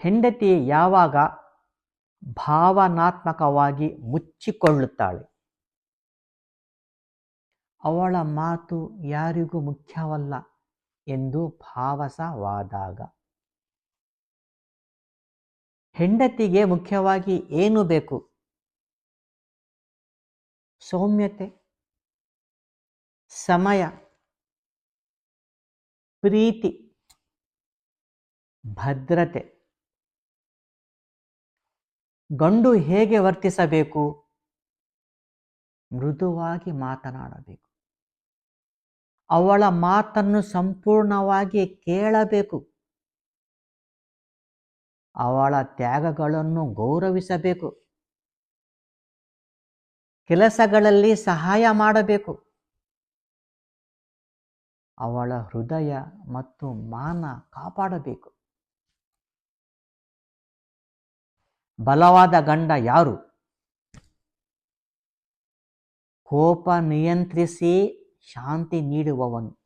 ಹೆಂಡತಿ ಯಾವಾಗ ಭಾವನಾತ್ಮಕವಾಗಿ ಮುಚ್ಚಿಕೊಳ್ಳುತ್ತಾಳೆ, ಅವಳ ಮಾತು ಯಾರಿಗೂ ಮುಖ್ಯವಲ್ಲ ಎಂದು ಭಾಸವಾದಾಗ, ಹೆಂಡತಿಗೆ ಮುಖ್ಯವಾಗಿ ಏನು ಬೇಕು? ಸೌಮ್ಯತೆ, ಸಮಯ, ಪ್ರೀತಿ, ಭದ್ರತೆ. ಗಂಡು ಹೇಗೆ ವರ್ತಿಸಬೇಕು? ಮೃದುವಾಗಿ ಮಾತನಾಡಬೇಕು. ಅವಳ ಮಾತನ್ನು ಸಂಪೂರ್ಣವಾಗಿ ಕೇಳಬೇಕು. ಅವಳ ತ್ಯಾಗಗಳನ್ನು ಗೌರವಿಸಬೇಕು. ಕೆಲಸಗಳಲ್ಲಿ ಸಹಾಯ ಮಾಡಬೇಕು. ಅವಳ ಹೃದಯ ಮತ್ತು ಮಾನ ಕಾಪಾಡಬೇಕು. ಬಲವಾದ ಗಂಡ ಯಾರು? ಕೋಪ ನಿಯಂತ್ರಿಸಿ ಶಾಂತಿ ನೀಡುವವನು.